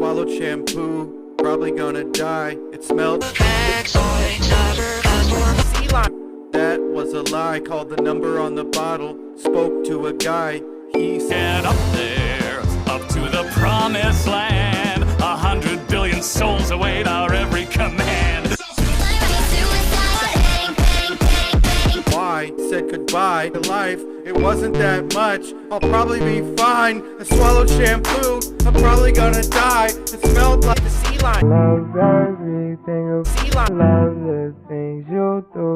swallowed shampoo, probably gonna die. It smelled sea lime. That was a lie. Called the number on the bottle, spoke to a guy. He said, Get up there, up to the promised land. 100 billion souls await our every command. why? Said goodbye to life. It wasn't that much. I'll probably be fine. I swallowed shampoo. I'm probably gonna die. It smelled like the sea lion. Love everything, Sea lion. love the things you do.